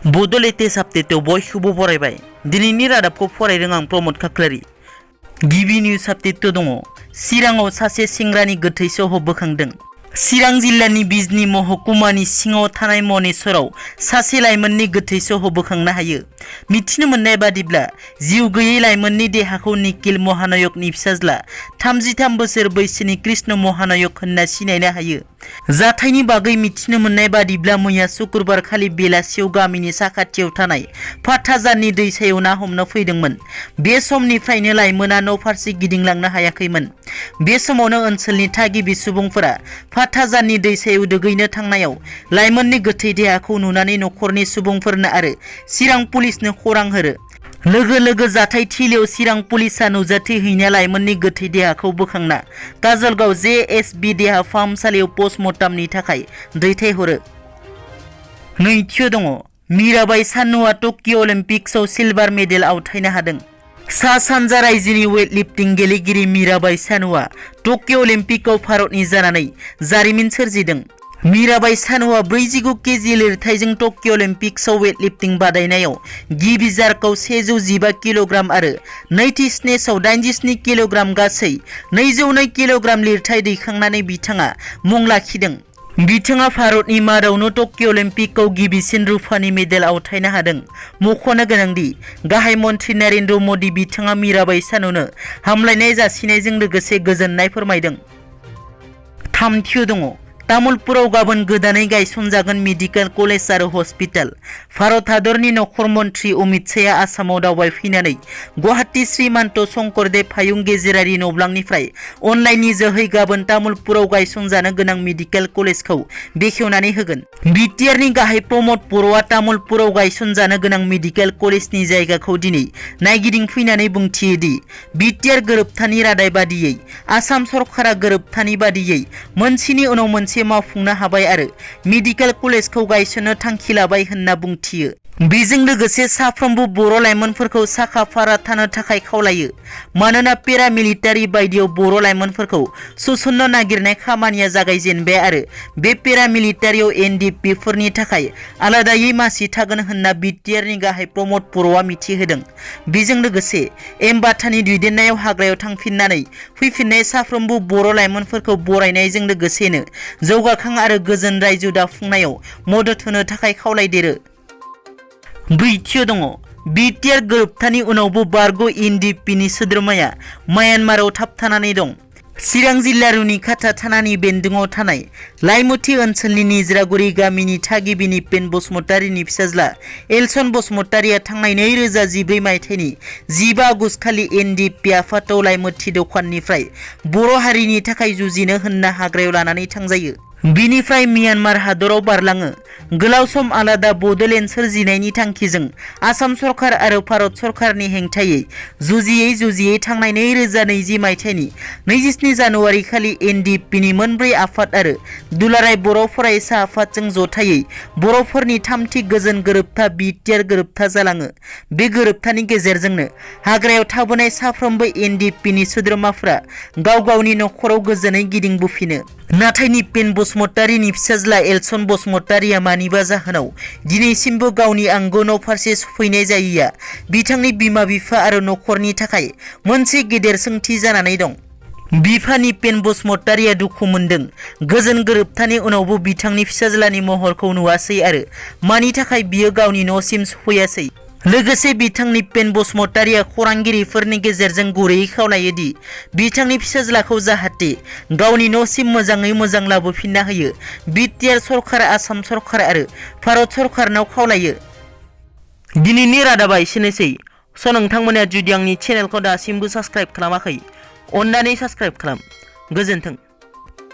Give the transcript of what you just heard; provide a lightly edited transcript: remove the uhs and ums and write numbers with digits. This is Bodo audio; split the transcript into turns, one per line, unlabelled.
Bodo latest update बयखौबो बरायबाय। दिनैनि रादाबखौ फरायदों आं प्रमद खाख्लारि। गिबि निउज आपडेट दङ। चिराङाव सासे सेंग्रानि गोथै सह बोखांदों। चिरां जिल्लानि बिजनी महकुमानि सिङाव थानाय मनेश्वराव सासे लाइमोननि गोथै सह बोखांनो हायो। मिथिनो मोननाय बादिब्ला जिउ गैयै लाइमोननि देहाखौ निखिल महानायकनि फिसाज्ला 33 बोसोर बैसोनि कृष्ण महानायक होनना सिनायनो हायो। जाथायनि बागै मिथिनो मोननाय बादिब्ला मैया शुक्रबार खालि बेलासियाव गामिनि साखाथियाव थानाय फाथाजारनि दैसायाव ना हमनो फैदोंमोन। बे समनिफ्रायनो लाइमोना न' फारसे गिदिंलांनो हायाखैमोन। बे समावनो ओनसोलनि थागिबि सुबुंफोरा फाथाजारनि दैसायाव दुगैनो थांनायाव लाइमोननि गोथै देहाखौ नुनानै न'खरनि सुबुंफोरनो आरो चिरां पुलिसनो खौरां होरो। लोगो लोगो जाथाय थिलियाव चिरां पुलिसा नुजाथिहैना लाइमोननि गोथै देहाखौ बोखांना काजलगाव JSB देहा फाहामसालियाव पस्टमर्टमनि थाखाय दैथायहरो। नैथियाव दङ। मीराबाई चानुआ टकिअ अलिम्पिक्सआव सिलभार मेडेल आवथायनो हादों। सा सानजा रायजोनि वेटलिफ्टिं गेलेगिरि मीराबाई चानुआ टकिअ अलिम्पिकआव भारतनि जानानै जारिमिन सोरजिदों। मीराबाई चानुआ 49 केजि लिरथायजों टकिअ अलिम्पिक्सआव वेटलिफ्टिं बादायनायाव गिबि जार्कआव 115 किल'ग्राम आरो नैथि स्नेचआव 87 किल'ग्राम गासै 202 किल'ग्राम लिरथाय दैखांनानै बिथाङा मुं लाखिदों। बिथाङा भारतनि मादावनो टकिअ अलिम्पिकआव गिबिसिन रुफानि मेडेल आवथायनो हादों। मख'नो गोनांदि गाहाय मन्थ्रि नरेन्द्र मोदी बिथाङा मीराबाई चानुनो हामलायनाय जासिनायजों लोगोसे गोजोननाय फोरमायदों। थामथियाव दङ। तामुलपुराव गाबोन गोदानै गायसनजागोन मेडिकेल कलेज आरो हस्पिटाल। भारत हादरनि नखर मन्थ्रि अमित शाहआ आसामाव दावबायफैनानै गुवाहाटी श्रीमान्त शंकरदेव हायुं गेजेरारि नब्लांनिफ्राय अनलाइननि जोहै गाबोन तामुलपुराव गायसनजानो गोनां मेडिकेल कलेजखौ बेखेवनानै होगोन। BTR नि गाहाय प्रमद बर'आ तामुलपुराव गायसनजानो गोनां मेडिकेल कलेजनि जायगाखौ दिनै नायगिदिंफैनानै बुंथियोदि BTR गोरोबथानि रादाय बादियै आसाम सरकारा गोरोबथानि बादियै मोनसेनि उनाव मोनसे मावफुंनो हाबाय आरो मेडिकेल कलेजखौ गायसननो थांखि लाबाय होनना बुंथियो। बेजों लोगोसे साफ्रोमबो बर' लाइमोनफोरखौ साखा-फारा थानो थाखाय खावलायो। मानोना पेरामिलिटारि बायदियाव बर' लाइमोनफोरखौ सोसननो नागिरनाय खामानिया जागायजेनबाय आरो बे पेरामिलिटारियाव NDFB फोरनि थाखाय आलादायै मासि थागोन होनना BTR नि गाहाय प्रमद बर'आ मिथिहोदों। बेजों लोगोसे एमबाथानि दैदेननायाव हाग्रायाव थांफिननानै फैफिननाय साफ्रोमबो बर' लाइमोनफोरखौ बरायनायजों लोगोसेनो जौगाखां आरो गोजोन रायजो दाफुंनायाव मदद होनो थाखाय खावलायदेरो। ब्रैथियाव दङ। BTR गोरोबथानि उनावबो बारग' NDFB नि सोद्रोमाया म्यानमाराव थाबथानानै दं। चिरां जिल्ला रुनिखाता थानानि बेन्दोङाव थानाय लाइमुथि ओनसोलनि निज्रागुरि गामिनि थागिबि निपेन बसुमतारीनि फिसाज्ला एलसन बसुमतारीया थांनाय 2014 मायथाइनि 15 आगस्ट खालि NDFB आफादाव लाइमुथि दखाननिफ्राय बर' हारिनि थाखाय जुजिनो होनना हाग्रायाव लानानै थांजायो। बिनिफ्राय म्यानमार हादराव बारलाङो। गोलाव सम आलादा बड'लेण्ड सोरजिनायनि थांखिजों आसाम सरकार आरो भारत सरकारनि हेंथायै जुजियै थांनाय 2020 मायथाइनि 27 जानुवारि खालि NDFB नि मोनब्रै आफाद आरो दुलाराय बर' फरायसा आफादजों जथायै बर'फोरनि थामथि गोजोन गोरोबथा BTR गोरोबथा जालाङो। बे गोरोबथानि गेजेरजोंनो हाग्रायाव थाबोनाय साफ्रोमबो NDFB नि सोद्रोमाफोरा गाव गावनि नखराव गोजोनै गिदिंबोफिनो। नाथाय निपेन बसुमतारीनि फिसाज्ला एलसन बसुमतारीया मानिबा जाहोनाव दिनैसिमबो गावनि आंगो न' फारसे सफैनाय जायैया बिथांनि बिमा-बिफा आरो नखरनि थाखाय मोनसे गेदेर सोंथि जानानै दं। बिफा निपेन बसुमतारीया दुखु मोनदों। गोजोन गोरोबथानि उनावबो बिथांनि फिसाज्लानि महरखौ नुवासै आरो मानि थाखाय बियो गावनि न'सिम सफैयासै। लोगोसे बिथां निपेन बसुमतारीया खौरांगिरिफोरनि गेजेरजों गुरैयै खावलायोदि बिथांनि फिसाज्लाखौ जाहाथे गावनि न'सिम मोजाङै मोजां लाबोफिनना होयो। BTR सरकार, आसाम सरकार आरो भारत सरकारनाव खावलायो। दिनैनि रादाबा एसेनोसै। नोंथांमोना जुदि आंनि चेनेलखौ दासिमबो साबस्क्राइब खालामाखै, अन्नानै साबस्क्राइब खालाम। गोजोन्थों।